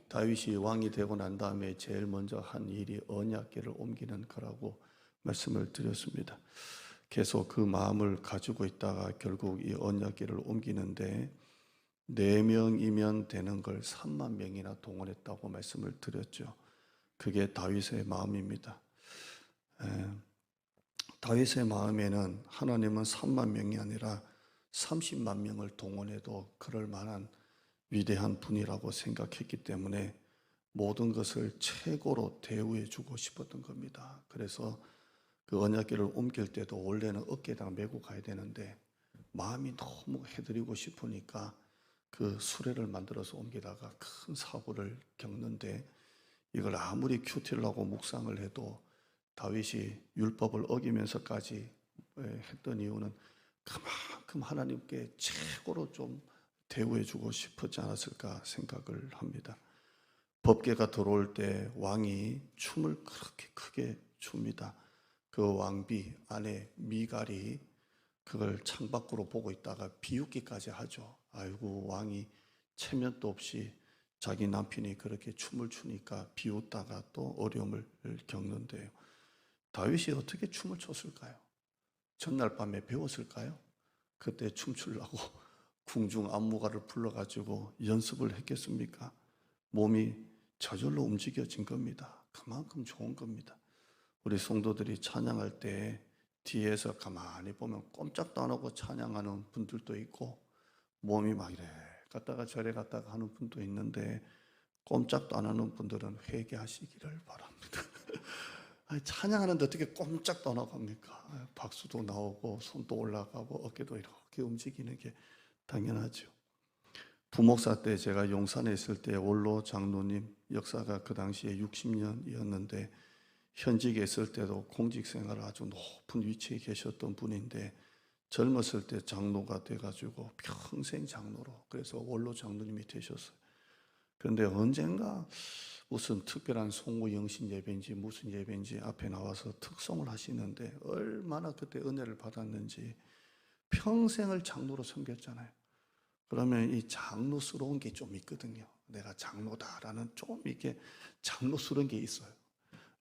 다윗이 왕이 되고 난 다음에 제일 먼저 한 일이 언약궤를 옮기는 거라고 말씀을 드렸습니다. 계속 그 마음을 가지고 있다가 결국 이 언약궤를 옮기는데 4명이면 되는 걸 3만 명이나 동원했다고 말씀을 드렸죠. 그게 다윗의 마음입니다. 다윗의 마음에는 하나님은 3만 명이 아니라 30만 명을 동원해도 그럴 만한 위대한 분이라고 생각했기 때문에 모든 것을 최고로 대우해 주고 싶었던 겁니다. 그래서 그 언약궤를 옮길 때도 원래는 어깨에다가 메고 가야 되는데 마음이 너무 해드리고 싶으니까 그 수레를 만들어서 옮기다가 큰 사고를 겪는데, 이걸 아무리 큐티를 하고 묵상을 해도 다윗이 율법을 어기면서까지 했던 이유는 그만큼 하나님께 최고로 좀 대우해 주고 싶었지 않았을까 생각을 합니다. 법궤가 들어올 때 왕이 춤을 그렇게 크게 춥니다. 그 왕비 아내 미갈이 그걸 창밖으로 보고 있다가 비웃기까지 하죠. 아이고, 왕이 체면도 없이 자기 남편이 그렇게 춤을 추니까 비웃다가 또 어려움을 겪는데요. 다윗이 어떻게 춤을 췄을까요? 전날 밤에 배웠을까요? 그때 춤추려고 궁중 안무가를 불러가지고 연습을 했겠습니까? 몸이 저절로 움직여진 겁니다. 그만큼 좋은 겁니다. 우리 성도들이 찬양할 때 뒤에서 가만히 보면 꼼짝도 안 하고 찬양하는 분들도 있고, 몸이 막 이래 갔다가 저래 갔다가 하는 분도 있는데, 꼼짝도 안 하는 분들은 회개하시기를 바랍니다. 아니, 찬양하는데 어떻게 꼼짝도 안 하고 합니까? 박수도 나오고 손도 올라가고 어깨도 이렇게 움직이는 게 당연하죠. 부목사 때 제가 용산에 있을 때 원로 장로님, 역사가 그 당시에 60년이었는데 현직에 있을 때도 공직생활을 아주 높은 위치에 계셨던 분인데, 젊었을 때 장로가 돼가지고 평생 장로로, 그래서 원로 장로님이 되셨어요. 그런데 언젠가 무슨 특별한 송구 영신 예배인지 무슨 예배인지 앞에 나와서 특송을 하시는데 얼마나 그때 은혜를 받았는지, 평생을 장로로 섬겼잖아요. 그러면 이 장로스러운 게 좀 있거든요. 내가 장로다라는 좀 이렇게 장로스러운 게 있어요.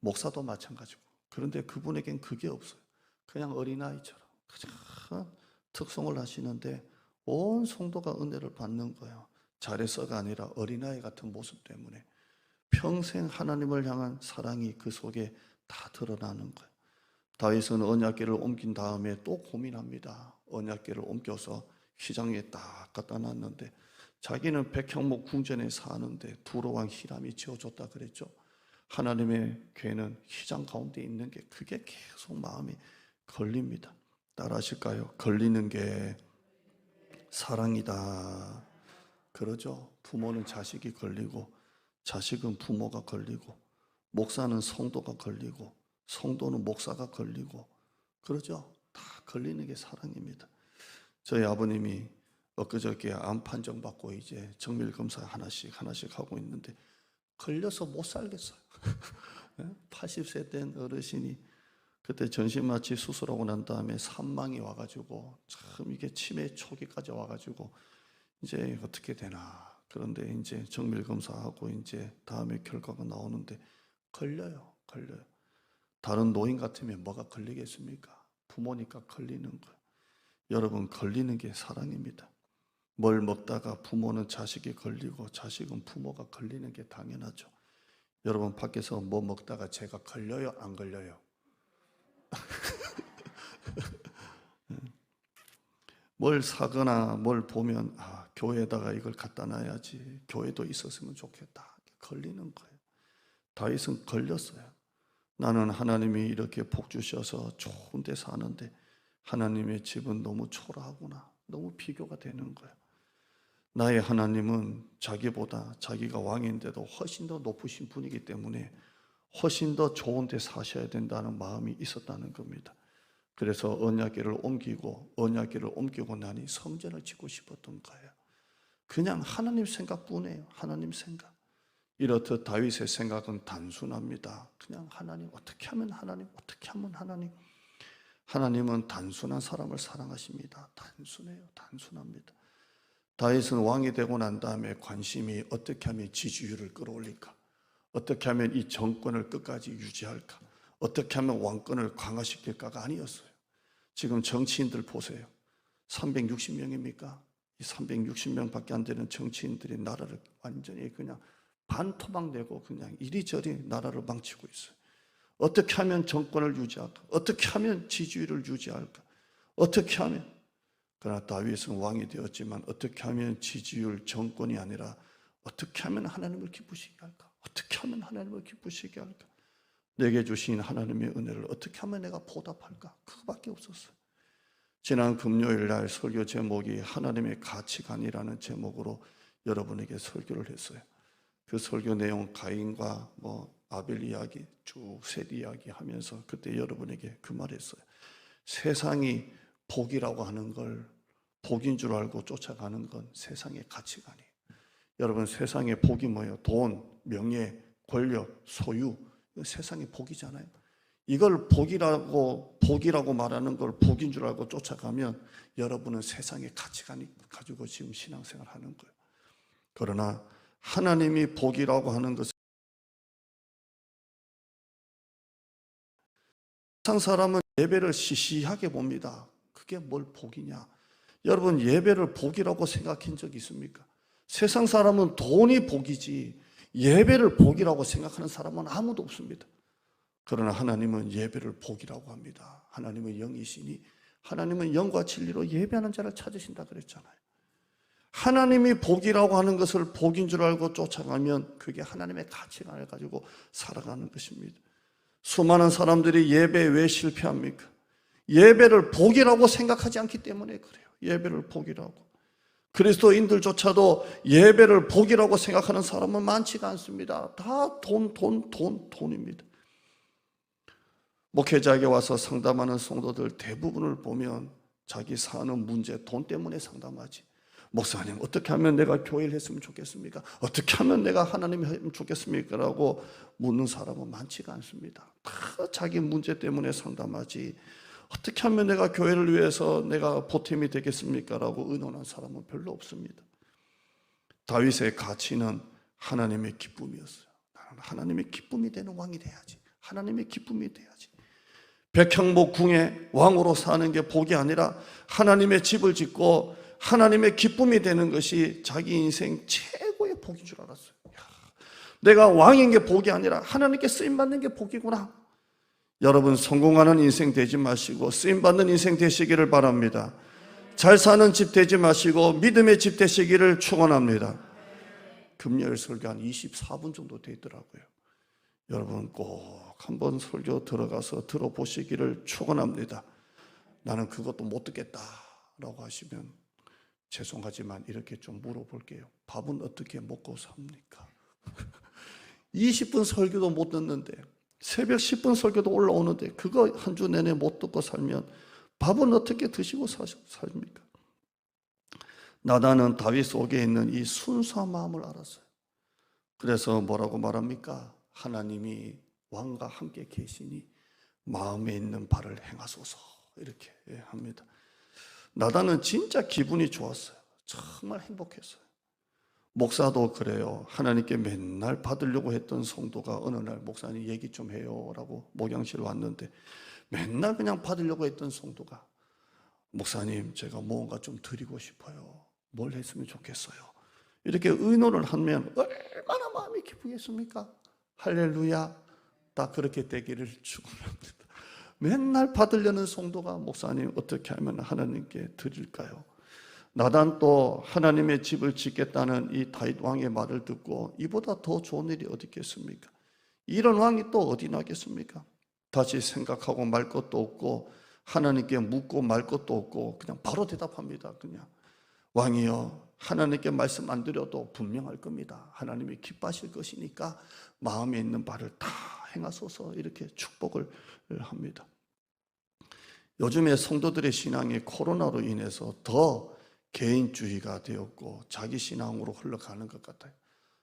목사도 마찬가지고. 그런데 그분에겐 그게 없어요. 그냥 어린아이처럼 그냥 특송을 하시는데 온 성도가 은혜를 받는 거예요. 잘해서가 아니라 어린아이 같은 모습 때문에 평생 하나님을 향한 사랑이 그 속에 다 드러나는 거예요. 다윗은 언약궤를 옮긴 다음에 또 고민합니다. 언약궤를 옮겨서 휘장에 딱 갖다 놨는데, 자기는 백향목 궁전에 사는데 두로왕 히람이 지어줬다 그랬죠. 하나님의 궤는 휘장 가운데 있는 게 그게 계속 마음에 걸립니다. 따라하실까요? 걸리는 게 사랑이다. 그러죠. 부모는 자식이 걸리고, 자식은 부모가 걸리고, 목사는 성도가 걸리고, 성도는 목사가 걸리고, 그러죠. 다 걸리는 게 사랑입니다. 저희 아버님이 엊그저께 암 판정 받고 이제 정밀 검사 하나씩 하고 있는데 걸려서 못 살겠어요. 80세 된 어르신이 그때 전신마취 수술하고 난 다음에 산망이 와가지고 참 이게 치매 초기까지 와가지고 이제 어떻게 되나. 그런데 이제 정밀 검사하고 이제 다음에 결과가 나오는데 걸려요. 다른 노인 같으면 뭐가 걸리겠습니까? 부모니까 걸리는 거예요. 여러분, 걸리는 게 사랑입니다. 뭘 먹다가 부모는 자식이 걸리고 자식은 부모가 걸리는 게 당연하죠. 여러분, 밖에서 뭐 먹다가 제가 걸려요? 안 걸려요? 뭘 사거나 뭘 보면 교회에다가 이걸 갖다 놔야지, 교회도 있었으면 좋겠다, 걸리는 거예요. 다윗은 걸렸어요. 나는 하나님이 이렇게 복 주셔서 좋은 데 사는데 하나님의 집은 너무 초라하구나, 너무 비교가 되는 거예요. 나의 하나님은 자기보다, 자기가 왕인데도 훨씬 더 높으신 분이기 때문에 훨씬 더 좋은 데 사셔야 된다는 마음이 있었다는 겁니다. 그래서 언약궤를 옮기고 나니 성전을 짓고 싶었던 거예요. 그냥 하나님 생각뿐이에요. 하나님 생각. 이렇듯 다윗의 생각은 단순합니다. 그냥 하나님, 어떻게 하면 하나님, 어떻게 하면 하나님. 하나님은 단순한 사람을 사랑하십니다. 단순해요. 단순합니다. 다윗은 왕이 되고 난 다음에 관심이 어떻게 하면 지지율을 끌어올릴까? 어떻게 하면 이 정권을 끝까지 유지할까? 어떻게 하면 왕권을 강화시킬까가 아니었어요. 지금 정치인들 보세요. 360명입니까? 이 360명밖에 안 되는 정치인들이 나라를 완전히 그냥 반토막내고 그냥 이리저리 나라를 망치고 있어요. 어떻게 하면 정권을 유지할까? 어떻게 하면 지지율을 유지할까? 어떻게 하면? 그러나 다윗은 왕이 되었지만 어떻게 하면 지지율, 정권이 아니라 어떻게 하면 하나님을 기쁘시게 할까? 어떻게 하면 하나님을 기쁘시게 할까? 내게 주신 하나님의 은혜를 어떻게 하면 내가 보답할까? 그거밖에 없었어요. 지난 금요일 날 설교 제목이 하나님의 가치관이라는 제목으로 여러분에게 설교를 했어요. 그 설교 내용 가인과 아벨 이야기, 쭉 셋 이야기 하면서 그때 여러분에게 그 말했어요. 세상이 복이라고 하는 걸 복인 줄 알고 쫓아가는 건 세상의 가치관이에요. 여러분, 세상의 복이 뭐예요? 돈, 명예, 권력, 소유. 세상의 복이잖아요. 이걸 복이라고 말하는 걸 복인 줄 알고 쫓아가면 여러분은 세상의 가치관 가지고 지금 신앙생활 하는 거예요. 그러나 하나님이 복이라고 하는 것은 세상 사람은 예배를 시시하게 봅니다. 그게 뭘 복이냐? 여러분, 예배를 복이라고 생각한 적 있습니까? 세상 사람은 돈이 복이지 예배를 복이라고 생각하는 사람은 아무도 없습니다. 그러나 하나님은 예배를 복이라고 합니다. 하나님은 영이시니 하나님은 영과 진리로 예배하는 자를 찾으신다 그랬잖아요. 하나님이 복이라고 하는 것을 복인 줄 알고 쫓아가면 그게 하나님의 가치관을 가지고 살아가는 것입니다. 수많은 사람들이 예배에 왜 실패합니까? 예배를 복이라고 생각하지 않기 때문에 그래요. 예배를 복이라고. 그리스도인들조차도 예배를 복이라고 생각하는 사람은 많지가 않습니다. 다 돈입니다. 목회자에게 와서 상담하는 성도들 대부분을 보면 자기 사는 문제, 돈 때문에 상담하지. 목사님, 어떻게 하면 내가 교회를 했으면 좋겠습니까? 어떻게 하면 내가 하나님을 했으면 좋겠습니까? 라고 묻는 사람은 많지가 않습니다. 다 자기 문제 때문에 상담하지. 어떻게 하면 내가 교회를 위해서 내가 보탬이 되겠습니까? 라고 의논한 사람은 별로 없습니다. 다윗의 가치는 하나님의 기쁨이었어요. 나는 하나님의 기쁨이 되는 왕이 돼야지. 하나님의 기쁨이 돼야지. 백향목 궁에 왕으로 사는 게 복이 아니라 하나님의 집을 짓고 하나님의 기쁨이 되는 것이 자기 인생 최고의 복인 줄 알았어요. 내가 왕인 게 복이 아니라 하나님께 쓰임받는 게 복이구나. 여러분, 성공하는 인생 되지 마시고 쓰임받는 인생 되시기를 바랍니다. 잘 사는 집 되지 마시고 믿음의 집 되시기를 축원합니다. 금요일 설교 한 24분 정도 되더라고요. 여러분 꼭 한번 설교 들어가서 들어보시기를 축원합니다. 나는 그것도 못 듣겠다라고 하시면 죄송하지만 이렇게 좀 물어볼게요. 밥은 어떻게 먹고 삽니까? 20분 설교도 못 듣는데 새벽 10분 설교도 올라오는데 그거 한 주 내내 못 듣고 살면 밥은 어떻게 드시고 삽니까? 나단은 다윗 속에 있는 이 순수한 마음을 알았어요. 그래서 뭐라고 말합니까? 하나님이 왕과 함께 계시니 마음에 있는 바를 행하소서 이렇게 합니다. 나단은 진짜 기분이 좋았어요. 정말 행복했어요. 목사도 그래요. 하나님께 맨날 받으려고 했던 성도가 어느 날 목사님 얘기 좀 해요 라고 목양실 왔는데 맨날 그냥 받으려고 했던 성도가 목사님 제가 뭔가 좀 드리고 싶어요. 뭘 했으면 좋겠어요. 이렇게 의논을 하면 얼마나 마음이 기쁘겠습니까? 할렐루야. 다 그렇게 되기를 축원합니다. 맨날 받으려는 성도가 목사님 어떻게 하면 하나님께 드릴까요? 나단 또 하나님의 집을 짓겠다는 이 다윗 왕의 말을 듣고 이보다 더 좋은 일이 어디 있겠습니까? 이런 왕이 또 어디 나겠습니까? 다시 생각하고 말 것도 없고 하나님께 묻고 말 것도 없고 그냥 바로 대답합니다. 그냥 왕이여 하나님께 말씀 안 드려도 분명할 겁니다. 하나님이 기뻐하실 것이니까 마음에 있는 바를 다 행하소서 이렇게 축복을 합니다. 요즘에 성도들의 신앙이 코로나로 인해서 더 개인주의가 되었고 자기 신앙으로 흘러가는 것 같아요.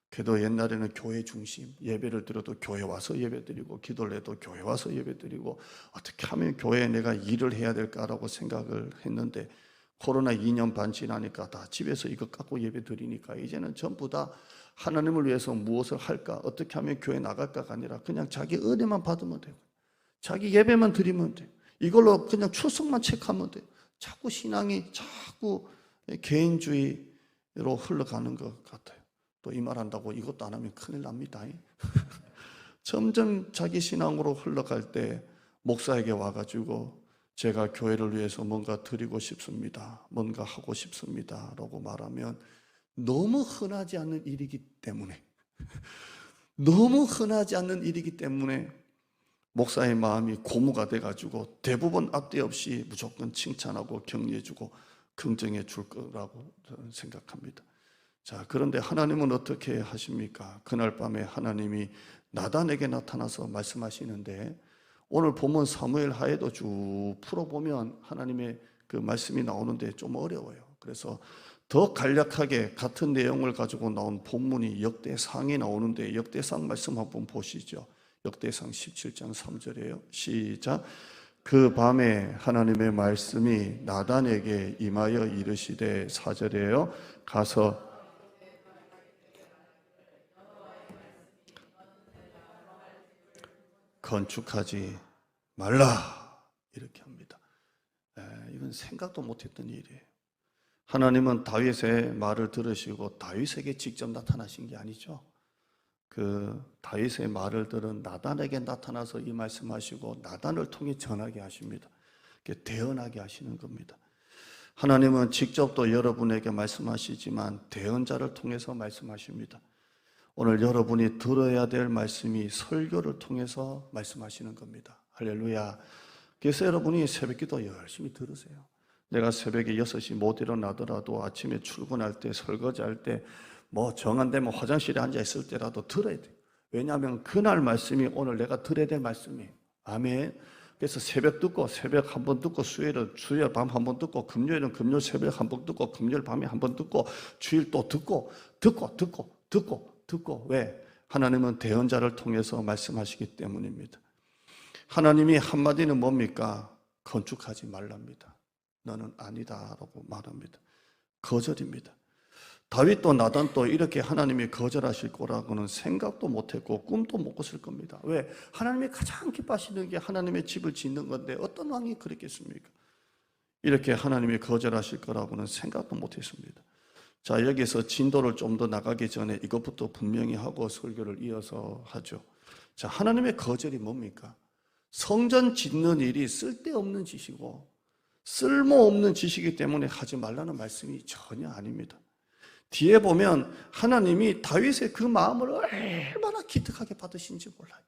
그래도 옛날에는 교회 중심, 예배를 드려도 교회 와서 예배드리고 기도를 해도 교회 와서 예배드리고 어떻게 하면 교회에 내가 일을 해야 될까라고 생각을 했는데 코로나 2년 반 지나니까 다 집에서 이거 갖고 예배 드리니까 이제는 전부 다 하나님을 위해서 무엇을 할까, 어떻게 하면 교회 나갈까가 아니라 그냥 자기 은혜만 받으면 돼요. 자기 예배만 드리면 돼요. 이걸로 그냥 출석만 체크하면 돼요. 자꾸 신앙이 자꾸 개인주의로 흘러가는 것 같아요. 또 이 말 한다고 이것도 안 하면 큰일 납니다. 점점 자기 신앙으로 흘러갈 때 목사에게 와가지고 제가 교회를 위해서 뭔가 드리고 싶습니다, 뭔가 하고 싶습니다 라고 말하면 너무 흔하지 않는 일이기 때문에 너무 흔하지 않는 일이기 때문에 목사의 마음이 고무가 돼가지고 대부분 앞뒤 없이 무조건 칭찬하고 격려해주고 긍정해 줄 거라고 저는 생각합니다. 자, 그런데 하나님은 어떻게 하십니까? 그날 밤에 하나님이 나단에게 나타나서 말씀하시는데 오늘 본문 사무엘 하에도 쭉 풀어보면 하나님의 그 말씀이 나오는데 좀 어려워요. 그래서 더 간략하게 같은 내용을 가지고 나온 본문이 역대상이 나오는데 역대상 말씀 한번 보시죠. 역대상 17장 3절이에요. 시작. 그 밤에 하나님의 말씀이 나단에게 임하여 이르시되 4절이에요. 가서 건축하지 말라 이렇게 합니다. 이건 생각도 못했던 일이에요. 하나님은 다윗의 말을 들으시고 다윗에게 직접 나타나신 게 아니죠. 그 다윗의 말을 들은 나단에게 나타나서 이 말씀하시고 나단을 통해 전하게 하십니다. 대언하게 하시는 겁니다. 하나님은 직접 또 여러분에게 말씀하시지만 대언자를 통해서 말씀하십니다. 오늘 여러분이 들어야 될 말씀이 설교를 통해서 말씀하시는 겁니다. 할렐루야. 그래서 여러분이 새벽기도 열심히 들으세요. 내가 새벽에 6시 못 일어나더라도 아침에 출근할 때, 설거지할 때, 뭐 정한되면 화장실에 앉아 있을 때라도 들어야 돼요. 왜냐하면 그날 말씀이 오늘 내가 들어야 될 말씀이에요. 아멘. 그래서 새벽 듣고, 새벽 한 번 듣고, 수요일은 수요일 밤 한 번 듣고, 금요일은 금요일 새벽 한 번 듣고, 금요일 밤에 한 번 듣고, 주일 또 듣고 왜? 하나님은 대언자를 통해서 말씀하시기 때문입니다. 하나님이 한마디는 뭡니까? 건축하지 말랍니다. 너는 아니다라고 말합니다. 거절입니다. 다윗도 나단도 이렇게 하나님이 거절하실 거라고는 생각도 못했고 꿈도 못 꿨을 겁니다. 왜? 하나님이 가장 기뻐하시는 게 하나님의 집을 짓는 건데 어떤 왕이 그랬겠습니까? 이렇게 하나님이 거절하실 거라고는 생각도 못했습니다. 자, 여기서 진도를 좀 더 나가기 전에 이것부터 분명히 하고 설교를 이어서 하죠. 자, 하나님의 거절이 뭡니까? 성전 짓는 일이 쓸데없는 짓이고 쓸모없는 짓이기 때문에 하지 말라는 말씀이 전혀 아닙니다. 뒤에 보면 하나님이 다윗의 그 마음을 얼마나 기특하게 받으신지 몰라요.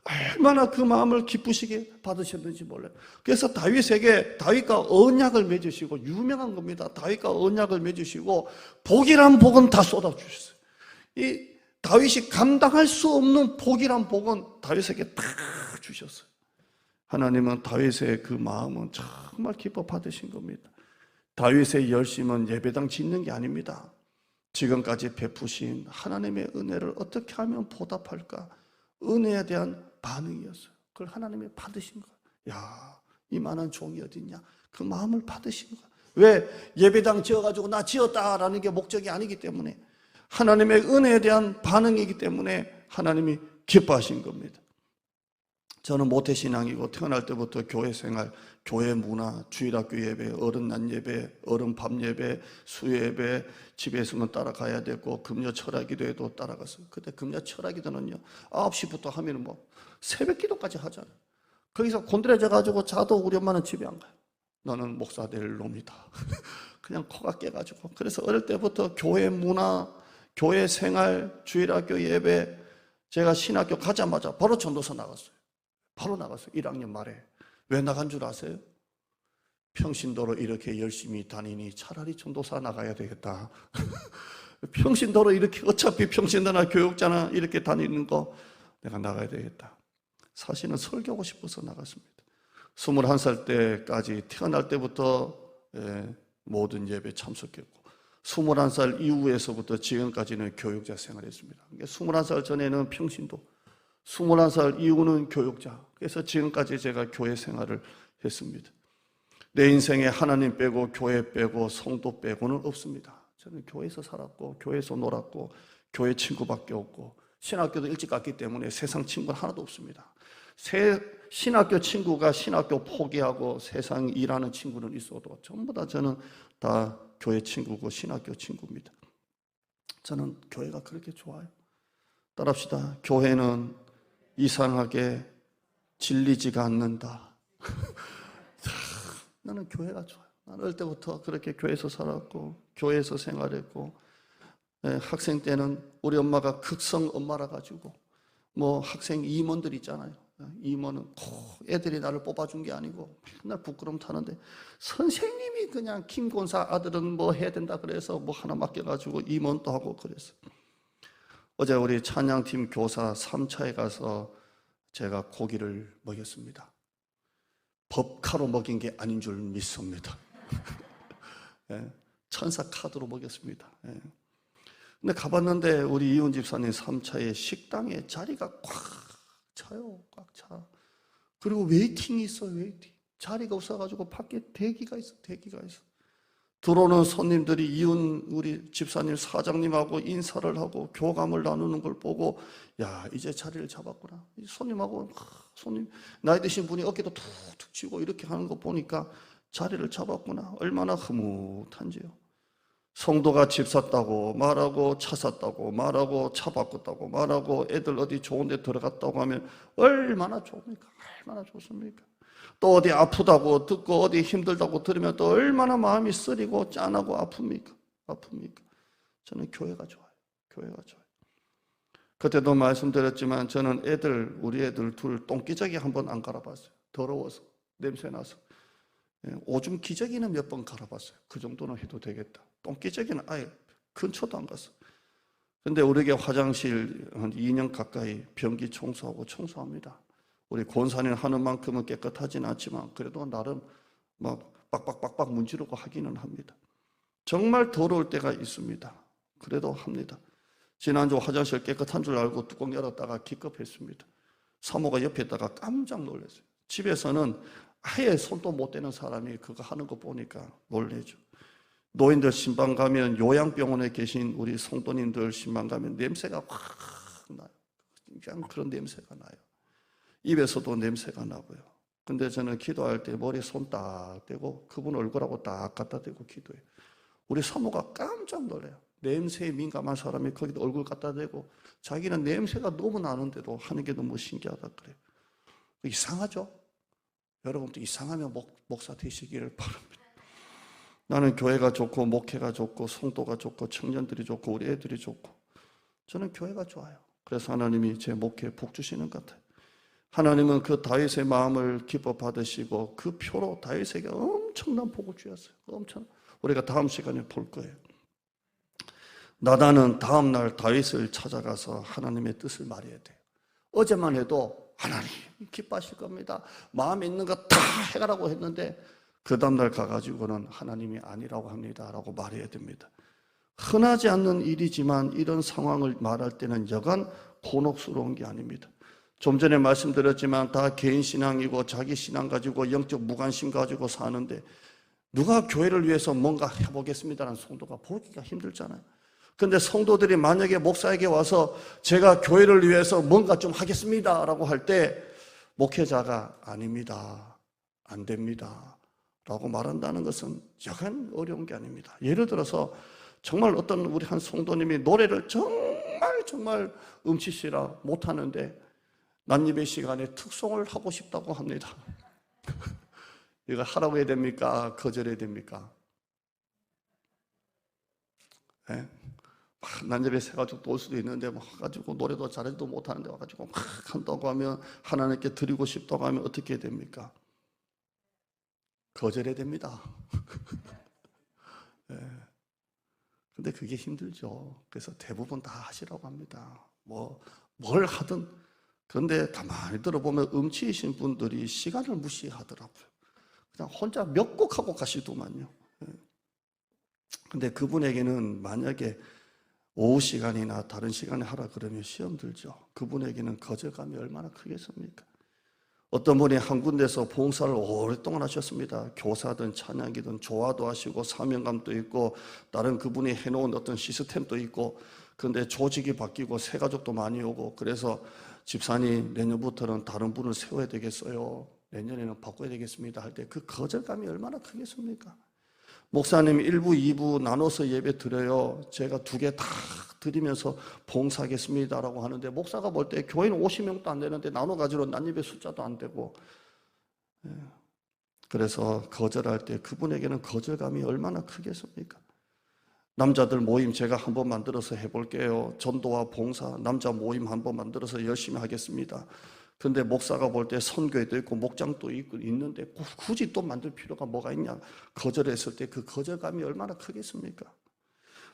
얼마나 그 마음을 기쁘시게 받으셨는지 몰라요. 그래서 다윗과 언약을 맺으시고, 유명한 겁니다. 다윗과 언약을 맺으시고 복이란 복은 다 쏟아주셨어요. 이 다윗이 감당할 수 없는 복이란 복은 다윗에게 다 주셨어요. 하나님은 다윗의 그 마음은 정말 기뻐 받으신 겁니다. 다윗의 열심은 예배당 짓는 게 아닙니다. 지금까지 베푸신 하나님의 은혜를 어떻게 하면 보답할까? 은혜에 대한 반응이었어요. 그걸 하나님이 받으신 거예요. 야, 이만한 종이 어딨냐? 그 마음을 받으신 거예요. 왜? 예배당 지어가지고 나 지었다라는 게 목적이 아니기 때문에, 하나님의 은혜에 대한 반응이기 때문에 하나님이 기뻐하신 겁니다. 저는 모태신앙이고 태어날 때부터 교회 생활, 교회 문화, 주일학교 예배, 어른 낮 예배, 어른 밤 예배, 수요예배, 집에 있으면 따라가야 되고, 금요 철학기도에도 따라갔어요. 그때 금요 철학기도는요 9시부터 하면 뭐 새벽 기도까지 하잖아요. 거기서 곤드레져가지고 자도 우리 엄마는 집에 안 가요. 너는 목사 될 놈이다. 그냥 코가 깨가지고. 그래서 어릴 때부터 교회 문화, 교회 생활, 주일학교 예배, 제가 신학교 가자마자 바로 전도서 나갔어요. 바로 나갔어요. 1학년 말에. 왜 나간 줄 아세요? 평신도로 이렇게 열심히 다니니 차라리 전도사 나가야 되겠다. 평신도로 이렇게 어차피 평신도나 교육자나 이렇게 다니는 거 내가 나가야 되겠다. 사실은 설교하고 싶어서 나갔습니다. 21살 때까지 태어날 때부터 모든 예배 참석했고 21살 이후에서부터 지금까지는 교육자 생활했습니다. 21살 전에는 평신도, 21살 이후는 교육자. 그래서 지금까지 제가 교회 생활을 했습니다. 내 인생에 하나님 빼고 교회 빼고 성도 빼고는 없습니다. 저는 교회에서 살았고 교회에서 놀았고 교회 친구밖에 없고 신학교도 일찍 갔기 때문에 세상 친구는 하나도 없습니다. 신학교 친구가 신학교 포기하고 세상 일하는 친구는 있어도 전부 다 저는 다 교회 친구고 신학교 친구입니다. 저는 교회가 그렇게 좋아요. 따라합시다. 교회는 이상하게 질리지가 않는다. 나는 교회가 좋아요. 나는 어릴 때부터 그렇게 교회에서 살았고 교회에서 생활했고, 학생 때는 우리 엄마가 극성 엄마라 가지고 뭐 학생 임원들 있잖아요. 임원은 애들이 나를 뽑아준 게 아니고 맨날 부끄럼 타는데 선생님이 그냥 김 권사 아들은 뭐 해야 된다 그래서 뭐 하나 맡겨가지고 임원도 하고 그랬어요. 어제 우리 찬양팀 교사 3차에 가서 제가 고기를 먹였습니다. 법카로 먹인 게 아닌 줄 믿습니다. 천사 카드로 먹였습니다. 근데 가봤는데 우리 이훈 집사님 3차에 식당에 자리가 꽉 차요. 꽉 차. 그리고 웨이팅이 있어요. 웨이팅. 자리가 없어가지고 밖에 대기가 있어. 들어오는 손님들이 이훈 우리 집사님 사장님하고 인사를 하고 교감을 나누는 걸 보고 야 이제 자리를 잡았구나. 손님 나이 드신 분이 어깨도 툭툭 치고 이렇게 하는 거 보니까 자리를 잡았구나. 얼마나 흐뭇한지요. 성도가 집 샀다고 말하고 차 샀다고 말하고 차 바꿨다고 말하고 애들 어디 좋은 데 들어갔다고 하면 얼마나 좋습니까? 얼마나 좋습니까? 또 어디 아프다고 듣고 어디 힘들다고 들으면 또 얼마나 마음이 쓰리고 짠하고 아픕니까? 저는 교회가 좋아요. 그때도 말씀드렸지만 저는 우리 애들 둘 똥기저귀 한번 안 갈아봤어요. 더러워서 냄새나서. 오줌 기저귀는 몇 번 갈아봤어요. 그 정도는 해도 되겠다. 똥기저귀는 아예 근처도 안 갔어. 근데 우리에게 화장실 한 2년 가까이 변기 청소합니다. 우리 권사님 하는 만큼은 깨끗하진 않지만 그래도 나름 막 빡빡빡빡 문지르고 하기는 합니다. 정말 더러울 때가 있습니다. 그래도 합니다. 지난주 화장실 깨끗한 줄 알고 뚜껑 열었다가 기겁했습니다. 사모가 옆에 있다가 깜짝 놀랐어요. 집에서는 아예 손도 못 대는 사람이 그거 하는 거 보니까 놀래죠. 노인들 신방 가면 요양병원에 계신 우리 성도님들 신방 가면 냄새가 확 나요. 그냥 그런 냄새가 나요. 입에서도 냄새가 나고요. 근데 저는 기도할 때 머리에 손 딱 대고 그분 얼굴하고 딱 갖다 대고 기도해요. 우리 사모가 깜짝 놀라요. 냄새에 민감한 사람이 거기다 얼굴 갖다 대고 자기는 냄새가 너무 나는데도 하는 게 너무 신기하다 그래요. 이상하죠? 여러분도 이상하면 목사 되시기를 바랍니다. 나는 교회가 좋고 목회가 좋고 성도가 좋고 청년들이 좋고 우리 애들이 좋고 저는 교회가 좋아요. 그래서 하나님이 제 목회에 복 주시는 것 같아요. 하나님은 그 다윗의 마음을 기뻐 받으시고 그 표로 다윗에게 엄청난 복을 주셨어요. 우리가 다음 시간에 볼 거예요. 나단은 다음 날 다윗을 찾아가서 하나님의 뜻을 말해야 돼요. 어제만 해도 하나님 기뻐하실 겁니다. 마음에 있는 거 다 해가라고 했는데 그 다음날 가가지고는 하나님이 아니라고 합니다 라고 말해야 됩니다. 흔하지 않는 일이지만 이런 상황을 말할 때는 여간 곤혹스러운 게 아닙니다. 좀 전에 말씀드렸지만 다 개인 신앙이고 자기 신앙 가지고 영적 무관심 가지고 사는데 누가 교회를 위해서 뭔가 해보겠습니다라는 성도가 보기가 힘들잖아요. 그런데 성도들이 만약에 목사에게 와서 제가 교회를 위해서 뭔가 좀 하겠습니다라고 할 때 목회자가 아닙니다, 안 됩니다 라고 말한다는 것은 여간 어려운 게 아닙니다. 예를 들어서 정말 어떤 우리 한 성도님이 노래를 정말 음치시라 못하는데 난예배 시간에 특송을 하고 싶다고 합니다. 이거 하라고 해야 됩니까? 거절해야 됩니까? 네? 난예배 세가지고 또 올 수도 있는데 와가지고 노래도 잘하지도 못하는데 와가지고 막 한다고 하면 하나님께 드리고 싶다고 하면 어떻게 해야 됩니까? 거절해야 됩니다. 네. 근데 그게 힘들죠. 그래서 대부분 다 하시라고 합니다. 뭘 하든. 그런데 가만히 들어보면 음치이신 분들이 시간을 무시하더라고요. 그냥 혼자 몇 곡 하고 가시더만요. 근데 그분에게는 만약에 오후 시간이나 다른 시간에 하라 그러면 시험 들죠. 그분에게는 거절감이 얼마나 크겠습니까? 어떤 분이 한 군데서 봉사를 오랫동안 하셨습니다. 교사든 찬양이든 조화도 하시고 사명감도 있고 다른 그분이 해놓은 어떤 시스템도 있고, 그런데 조직이 바뀌고 새 가족도 많이 오고, 그래서 집사님 내년부터는 다른 분을 세워야 되겠어요, 내년에는 바꿔야 되겠습니다 할 때 그 거절감이 얼마나 크겠습니까? 목사님 1부, 2부 나눠서 예배 드려요, 제가 2개 다 드리면서 봉사하겠습니다라고 하는데, 목사가 볼 때 교회는 50명도 안 되는데 나눠가지고 난입의 숫자도 안 되고, 그래서 거절할 때 그분에게는 거절감이 얼마나 크겠습니까? 남자들 모임 제가 한번 만들어서 해볼게요, 전도와 봉사 남자 모임 한번 만들어서 열심히 하겠습니다. 근데 목사가 볼 때 선교회도 있고 목장도 있고 있는데 굳이 또 만들 필요가 뭐가 있냐, 거절했을 때 그 거절감이 얼마나 크겠습니까?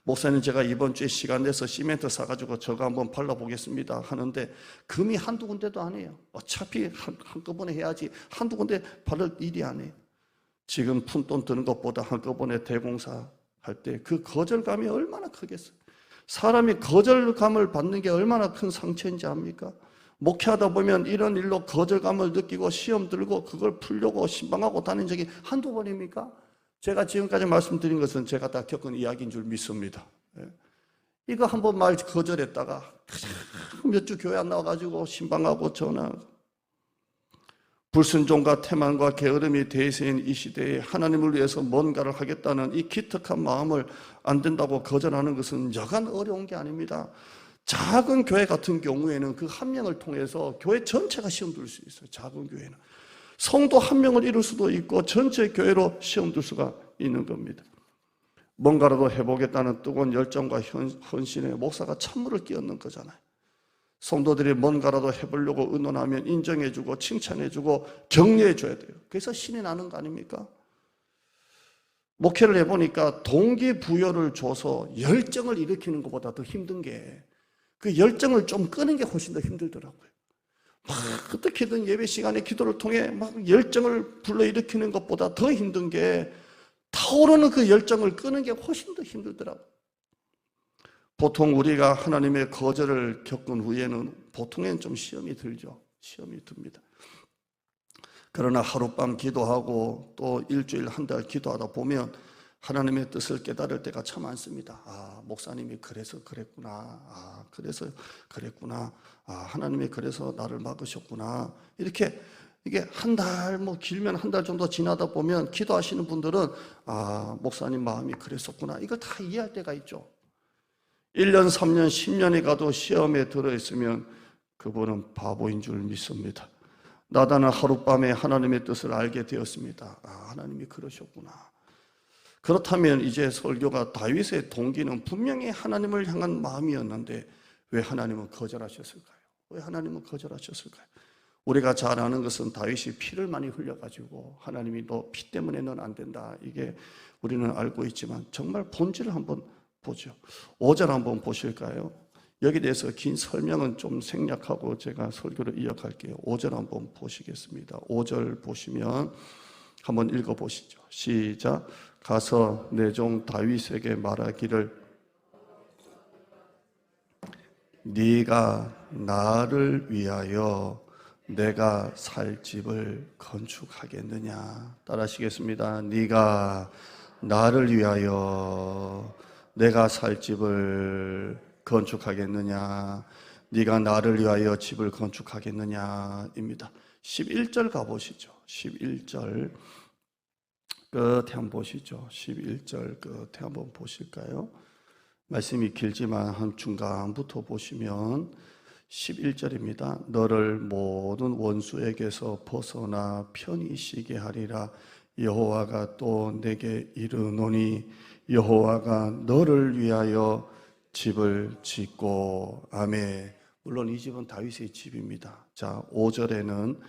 목사님 제가 이번 주에 시간 내서 시멘트 사가지고 저거 한번 발라보겠습니다 하는데 금이 한두 군데도 아니에요. 어차피 한꺼번에 해야지 한두 군데 바를 일이 아니에요. 지금 푼돈 드는 것보다 한꺼번에 대공사 할 때 그 거절감이 얼마나 크겠어요. 사람이 거절감을 받는 게 얼마나 큰 상처인지 압니까? 목회하다 보면 이런 일로 거절감을 느끼고 시험 들고 그걸 풀려고 신방하고 다닌 적이 한두 번입니까? 제가 지금까지 말씀드린 것은 제가 다 겪은 이야기인 줄 믿습니다. 이거 한번 말 거절했다가 몇 주 교회 안 나와가지고 신방하고 전화하고, 불순종과 태만과 게으름이 대세인 이 시대에 하나님을 위해서 뭔가를 하겠다는 이 기특한 마음을 안 된다고 거절하는 것은 여간 어려운 게 아닙니다. 작은 교회 같은 경우에는 그 한 명을 통해서 교회 전체가 시험 들 수 있어요. 작은 교회는 성도 한 명을 이룰 수도 있고 전체 교회로 시험 들 수가 있는 겁니다. 뭔가라도 해보겠다는 뜨거운 열정과 헌신에 목사가 찬물을 끼얹는 거잖아요. 성도들이 뭔가라도 해보려고 의논하면 인정해주고 칭찬해주고 격려해줘야 돼요. 그래서 신이 나는 거 아닙니까? 목회를 해보니까 동기부여를 줘서 열정을 일으키는 것보다 더 힘든 게 그 열정을 좀 끄는 게 훨씬 더 힘들더라고요. 막 어떻게든 예배 시간에 기도를 통해 막 열정을 불러일으키는 것보다 더 힘든 게 타오르는 그 열정을 끄는 게 훨씬 더 힘들더라고요. 보통 우리가 하나님의 거절을 겪은 후에는 보통엔 좀 시험이 들죠. 시험이 듭니다. 그러나 하룻밤 기도하고 또 일주일, 한 달 기도하다 보면 하나님의 뜻을 깨달을 때가 참 많습니다. 아, 목사님이 그래서 그랬구나. 아, 그래서 그랬구나. 아, 하나님이 그래서 나를 막으셨구나. 이렇게 이게 한 달, 길면 한 달 정도 지나다 보면 기도하시는 분들은 아, 목사님 마음이 그랬었구나. 이걸 다 이해할 때가 있죠. 1년, 3년, 10년이 가도 시험에 들어있으면 그분은 바보인 줄 믿습니다. 나다는 하룻밤에 하나님의 뜻을 알게 되었습니다. 아, 하나님이 그러셨구나. 그렇다면 이제 설교가 다윗의 동기는 분명히 하나님을 향한 마음이었는데 왜 하나님은 거절하셨을까요? 왜 하나님은 거절하셨을까요? 우리가 잘 아는 것은 다윗이 피를 많이 흘려가지고 하나님이 너 피 때문에 넌 안 된다, 이게 우리는 알고 있지만 정말 본질을 한번 보죠. 5절 한번 보실까요? 여기에 대해서 긴 설명은 좀 생략하고 제가 설교를 이어갈게요. 5절 한번 보시겠습니다. 5절 보시면 한번 읽어보시죠. 시작. 가서 내 종 다윗에게 말하기를 네가 나를 위하여 내가 살 집을 건축하겠느냐. 따라하시겠습니다. 네가 나를 위하여 내가 살 집을 건축하겠느냐. 네가 나를 위하여 집을 건축하겠느냐입니다. 11절 가보시죠. 11절 끝에 한번 보시죠. 11절 끝에 한번 보실까요? 말씀이 길지만 한 중간부터 보시면 11절입니다. 너를 모든 원수에게서 벗어나 편히 쉬게 하리라. 여호와가 또 내게 이르노니 여호와가 너를 위하여 집을 짓고. 아멘. 물론 이 집은 다윗의 집입니다. 자, 5절에는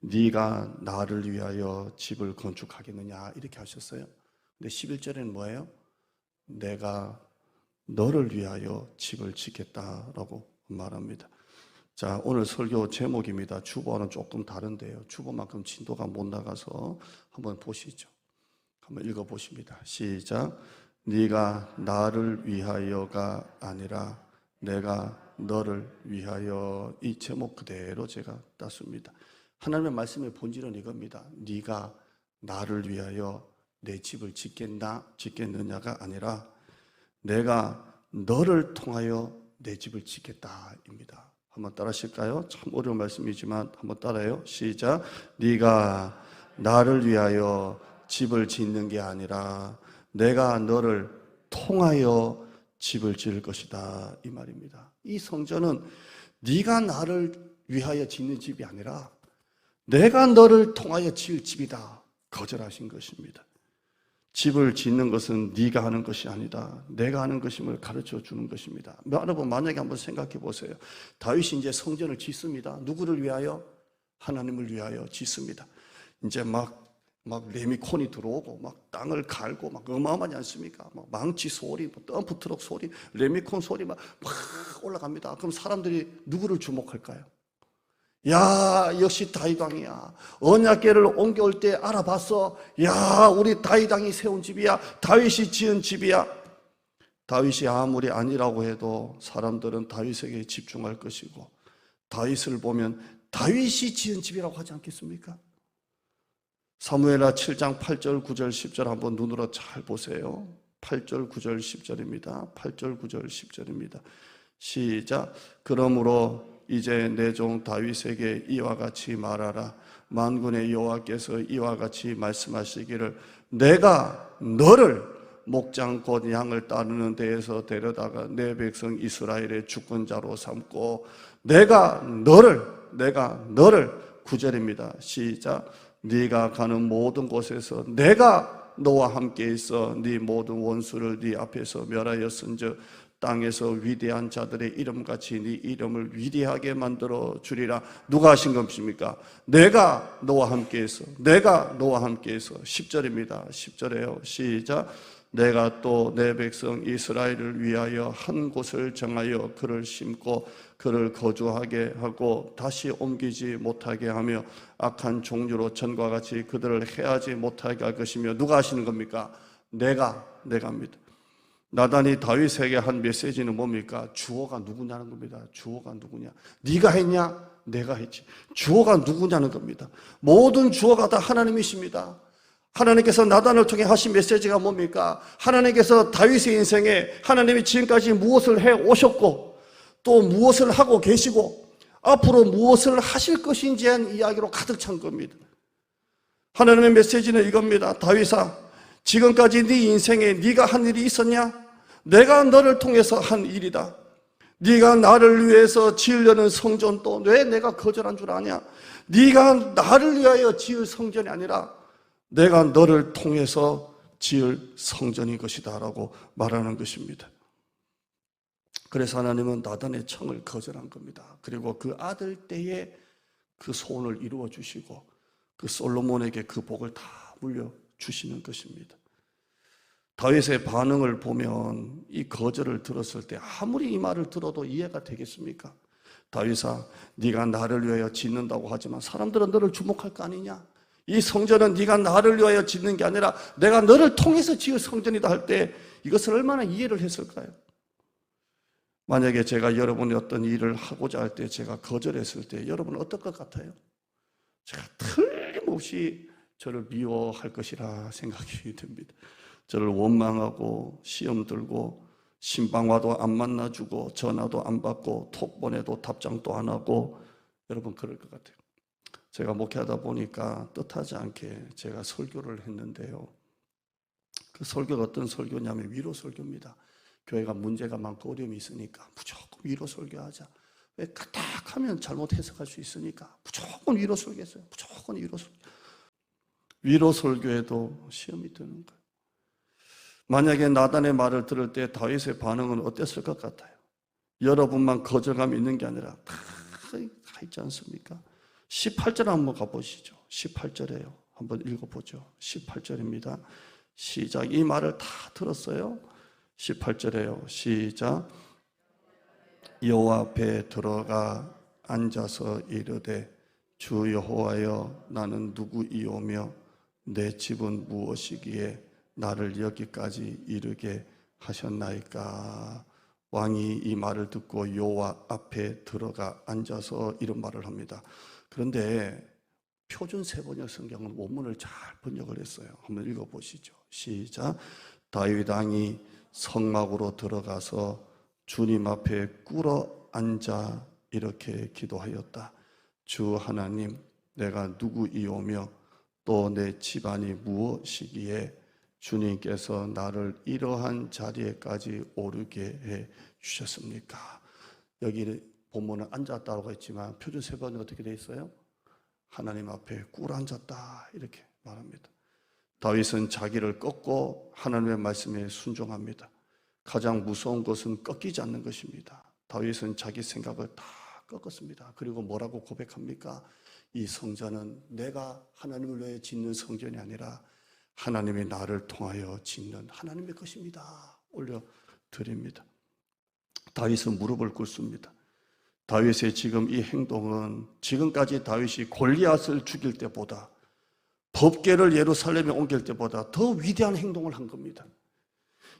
네가 나를 위하여 집을 건축하겠느냐 이렇게 하셨어요. 근데 11절에는 뭐예요? 내가 너를 위하여 집을 짓겠다라고 말합니다. 자, 오늘 설교 제목입니다. 주보와는 조금 다른데요. 주보만큼 진도가 못 나가서 한번 보시죠. 한번 읽어보십니다. 시작. 네가 나를 위하여가 아니라 내가 너를 위하여. 이 제목 그대로 제가 땄습니다. 하나님의 말씀의 본질은 이겁니다. 네가 나를 위하여 내 집을 짓겠느냐가 아니라 내가 너를 통하여 내 집을 짓겠다입니다. 한번 따라하실까요? 참 어려운 말씀이지만 한번 따라해요. 시작. 네가 나를 위하여 집을 짓는 게 아니라 내가 너를 통하여 집을 지을 것이다, 이 말입니다. 이 성전은 네가 나를 위하여 짓는 집이 아니라 내가 너를 통하여 지을 집이다, 거절하신 것입니다. 집을 짓는 것은 네가 하는 것이 아니다, 내가 하는 것임을 가르쳐 주는 것입니다. 여러분, 만약에 한번 생각해 보세요. 다윗이 이제 성전을 짓습니다. 누구를 위하여? 하나님을 위하여 짓습니다. 이제 막 레미콘이 들어오고 막 땅을 갈고 막 어마어마하지 않습니까? 막 망치 소리, 덤프 트럭 소리, 레미콘 소리 막 올라갑니다. 그럼 사람들이 누구를 주목할까요? 야, 역시 다윗 왕이야. 언약궤를 옮겨올 때 알아봤어. 야, 우리 다윗 왕이 세운 집이야. 다윗이 지은 집이야. 다윗이 아무리 아니라고 해도 사람들은 다윗에게 집중할 것이고, 다윗을 보면 다윗이 지은 집이라고 하지 않겠습니까? 사무엘하 7장 8절, 9절, 10절 한번 눈으로 잘 보세요. 8절, 9절, 10절입니다. 8절, 9절, 10절입니다. 시작. 그러므로 이제 내 종 다윗에게 이와 같이 말하라. 만군의 여호와께서 이와 같이 말씀하시기를 내가 너를 목장 곧 양을 따르는 데에서 데려다가 내 백성 이스라엘의 주권자로 삼고 내가 너를 9절입니다. 시작. 네가 가는 모든 곳에서 내가 너와 함께 있어 네 모든 원수를 네 앞에서 멸하였은즉 땅에서 위대한 자들의 이름같이 네 이름을 위대하게 만들어 주리라. 누가 하신 것입니까? 내가 너와 함께 있어. 내가 너와 함께 있어. 10절입니다. 10절에요. 시작. 내가 또 내 백성 이스라엘을 위하여 한 곳을 정하여 그를 심고 그를 거주하게 하고 다시 옮기지 못하게 하며 악한 종류로 전과 같이 그들을 해하지 못하게 할 것이며 누가 하시는 겁니까? 내가 합니다. 나단이 다윗에게 한 메시지는 뭡니까? 주어가 누구냐는 겁니다. 주어가 누구냐? 네가 했냐? 내가 했지. 주어가 누구냐는 겁니다. 모든 주어가 다 하나님이십니다. 하나님께서 나단을 통해 하신 메시지가 뭡니까? 하나님께서 다윗의 인생에 하나님이 지금까지 무엇을 해 오셨고 또 무엇을 하고 계시고 앞으로 무엇을 하실 것인지에 대한 이야기로 가득 찬 겁니다. 하나님의 메시지는 이겁니다. 다윗아, 지금까지 네 인생에 네가 한 일이 있었냐? 내가 너를 통해서 한 일이다. 네가 나를 위해서 지으려는 성전도 왜 내가 거절한 줄 아냐? 네가 나를 위하여 지을 성전이 아니라 내가 너를 통해서 지을 성전인 것이다 라고 말하는 것입니다. 그래서 하나님은 나단의 청을 거절한 겁니다. 그리고 그 아들 때에 그 소원을 이루어 주시고 그 솔로몬에게 그 복을 다 물려주시는 것입니다. 다윗의 반응을 보면 이 거절을 들었을 때 아무리 이 말을 들어도 이해가 되겠습니까? 다윗아, 네가 나를 위하여 짓는다고 하지만 사람들은 너를 주목할 거 아니냐? 이 성전은 네가 나를 위하여 짓는 게 아니라 내가 너를 통해서 지을 성전이다 할 때 이것을 얼마나 이해를 했을까요? 만약에 제가 여러분이 어떤 일을 하고자 할 때 제가 거절했을 때 여러분은 어떨 것 같아요? 제가 틀림없이 저를 미워할 것이라 생각이 듭니다. 저를 원망하고 시험 들고 신방 와도 안 만나주고 전화도 안 받고 톡 보내도 답장도 안 하고 여러분 그럴 것 같아요. 제가 목회하다 보니까 뜻하지 않게 제가 설교를 했는데요. 그 설교가 어떤 설교냐면 위로 설교입니다. 교회가 문제가 많고 어려움이 있으니까 무조건 위로 설교하자. 왜 까딱하면 잘못 해석할 수 있으니까 무조건 위로 설교했어요. 무조건 위로 설교. 위로 설교에도 시험이 드는 거예요. 만약에 나단의 말을 들을 때 다윗의 반응은 어땠을 것 같아요? 여러분만 거절감이 있는 게 아니라 다 있지 않습니까? 18절 한번 가보시죠. 18절에요. 한번 읽어보죠. 18절입니다. 시작. 이 말을 다 들었어요. 18절에요. 시작. 여호와 앞에 들어가 앉아서 이르되 주 여호와여 나는 누구이오며 내 집은 무엇이기에 나를 여기까지 이르게 하셨나이까. 왕이 이 말을 듣고 여호와 앞에 들어가 앉아서 이런 말을 합니다. 그런데 표준 세번역 성경은 원문을 잘 번역을 했어요. 한번 읽어보시죠. 시작. 다윗 왕이 성막으로 들어가서 주님 앞에 꿇어 앉아 이렇게 기도하였다. 주 하나님, 내가 누구이오며 또 내 집안이 무엇이기에 주님께서 나를 이러한 자리에까지 오르게 해 주셨습니까? 여기 본문은 앉았다고 했지만 표준 세번역 어떻게 돼 있어요? 하나님 앞에 꿇어 앉았다 이렇게 말합니다. 다윗은 자기를 꺾고 하나님의 말씀에 순종합니다. 가장 무서운 것은 꺾이지 않는 것입니다. 다윗은 자기 생각을 다 꺾었습니다. 그리고 뭐라고 고백합니까? 이 성전은 내가 하나님을 위해 짓는 성전이 아니라 하나님이 나를 통하여 짓는 하나님의 것입니다. 올려드립니다. 다윗은 무릎을 꿇습니다. 다윗의 지금 이 행동은 지금까지 다윗이 골리앗을 죽일 때보다 법궤를 예루살렘에 옮길 때보다 더 위대한 행동을 한 겁니다.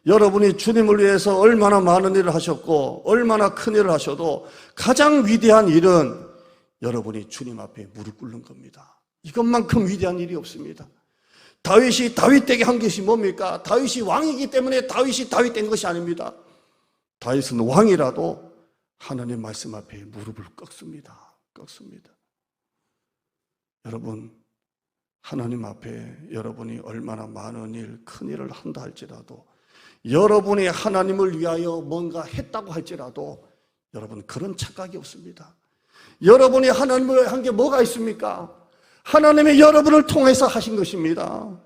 여러분이 주님을 위해서 얼마나 많은 일을 하셨고 얼마나 큰 일을 하셔도 가장 위대한 일은 여러분이 주님 앞에 무릎 꿇는 겁니다. 이것만큼 위대한 일이 없습니다. 다윗이 다윗 되게 한 것이 뭡니까? 다윗이 왕이기 때문에 다윗이 다윗 된 것이 아닙니다. 다윗은 왕이라도 하나님 말씀 앞에 무릎을 꺾습니다. 여러분, 하나님 앞에 여러분이 얼마나 많은 일, 큰 일을 한다 할지라도 여러분이 하나님을 위하여 뭔가 했다고 할지라도 여러분 그런 착각이 없습니다. 여러분이 하나님을 위해 한 게 뭐가 있습니까? 하나님이 여러분을 통해서 하신 것입니다.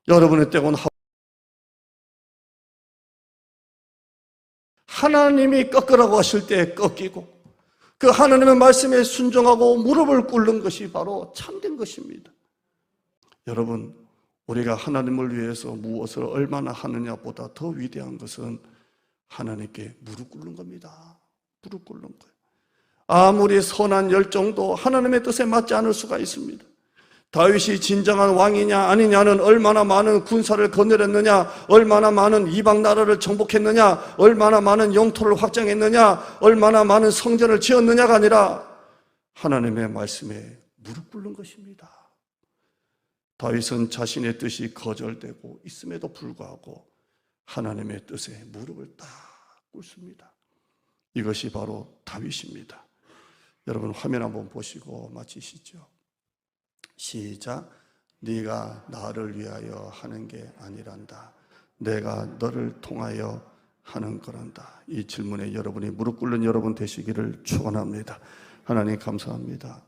여러분의 때곤 하나님이 꺾으라고 하실 때 꺾이고 그 하나님의 말씀에 순종하고 무릎을 꿇는 것이 바로 참된 것입니다. 여러분, 우리가 하나님을 위해서 무엇을 얼마나 하느냐보다 더 위대한 것은 하나님께 무릎 꿇는 겁니다. 무릎 꿇는 거예요. 아무리 선한 열정도 하나님의 뜻에 맞지 않을 수가 있습니다. 다윗이 진정한 왕이냐 아니냐는 얼마나 많은 군사를 거느렸느냐, 얼마나 많은 이방 나라를 정복했느냐, 얼마나 많은 영토를 확장했느냐, 얼마나 많은 성전을 지었느냐가 아니라 하나님의 말씀에 무릎 꿇는 것입니다. 다윗은 자신의 뜻이 거절되고 있음에도 불구하고 하나님의 뜻에 무릎을 딱 꿇습니다. 이것이 바로 다윗입니다. 여러분 화면 한번 보시고 마치시죠. 시작. 네가 나를 위하여 하는 게 아니란다. 내가 너를 통하여 하는 거란다. 이 질문에 여러분이 무릎 꿇는 여러분 되시기를 축원합니다. 하나님 감사합니다.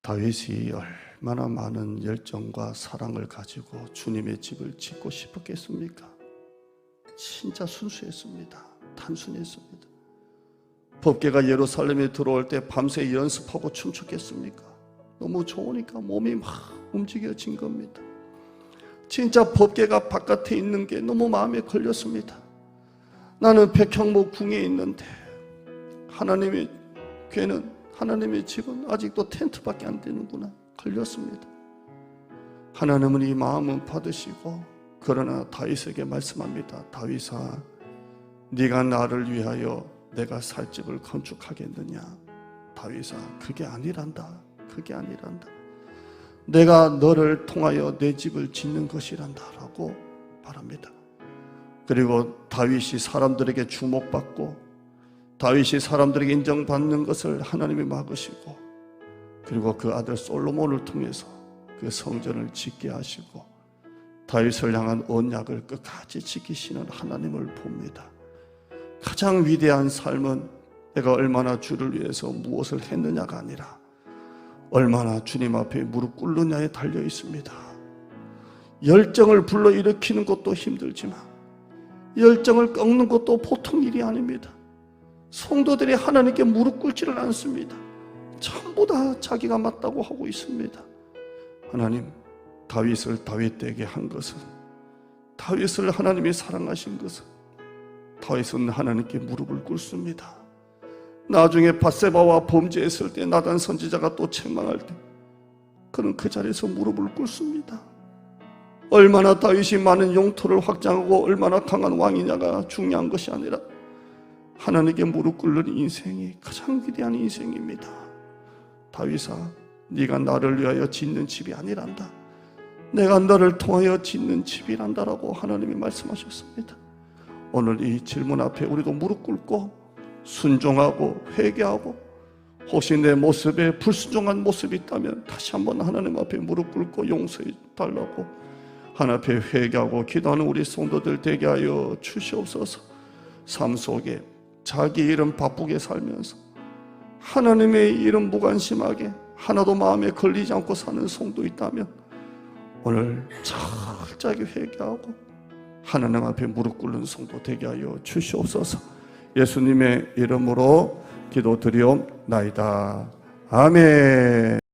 다윗이 얼마나 많은 열정과 사랑을 가지고 주님의 집을 짓고 싶었겠습니까? 진짜 순수했습니다. 단순했습니다. 법궤가 예루살렘에 들어올 때 밤새 연습하고 춤췄겠습니까? 너무 좋으니까 몸이 막 움직여진 겁니다. 진짜 법궤가 바깥에 있는 게 너무 마음에 걸렸습니다. 나는 백향목 궁에 있는데 하나님의 궤는, 하나님의 집은 아직도 텐트밖에 안 되는구나 걸렸습니다. 하나님은 이 마음은 받으시고 그러나 다윗에게 말씀합니다. 다윗아, 네가 나를 위하여 내가 살 집을 건축하겠느냐? 다윗아, 그게 아니란다. 그게 아니란다. 내가 너를 통하여 내 집을 짓는 것이란다 라고 말합니다. 그리고 다윗이 사람들에게 주목받고 다윗이 사람들에게 인정받는 것을 하나님이 막으시고 그리고 그 아들 솔로몬을 통해서 그 성전을 짓게 하시고 다윗을 향한 언약을 끝까지 지키시는 하나님을 봅니다. 가장 위대한 삶은 내가 얼마나 주를 위해서 무엇을 했느냐가 아니라 얼마나 주님 앞에 무릎 꿇느냐에 달려 있습니다. 열정을 불러일으키는 것도 힘들지만 열정을 꺾는 것도 보통 일이 아닙니다. 성도들이 하나님께 무릎 꿇지를 않습니다. 전부 다 자기가 맞다고 하고 있습니다. 하나님, 다윗을 다윗되게 한 것은, 다윗을 하나님이 사랑하신 것은 다윗은 하나님께 무릎을 꿇습니다. 나중에 밧세바와 범죄했을 때 나단 선지자가 또 책망할 때 그는 그 자리에서 무릎을 꿇습니다. 얼마나 다윗이 많은 영토를 확장하고 얼마나 강한 왕이냐가 중요한 것이 아니라 하나님께 무릎 꿇는 인생이 가장 위대한 인생입니다. 다윗아, 네가 나를 위하여 짓는 집이 아니란다. 내가 너를 통하여 짓는 집이란다라고 하나님이 말씀하셨습니다. 오늘 이 질문 앞에 우리도 무릎 꿇고 순종하고 회개하고, 혹시 내 모습에 불순종한 모습이 있다면 다시 한번 하나님 앞에 무릎 꿇고 용서해 달라고 하나님 앞에 회개하고 기도하는 우리 성도들 되게 하여 주시옵소서. 삶 속에 자기 이름 바쁘게 살면서 하나님의 이름 무관심하게 하나도 마음에 걸리지 않고 사는 성도 있다면 오늘 철저하게 회개하고 하나님 앞에 무릎 꿇는 성도 되게 하여 주시옵소서. 예수님의 이름으로 기도드리옵나이다. 아멘.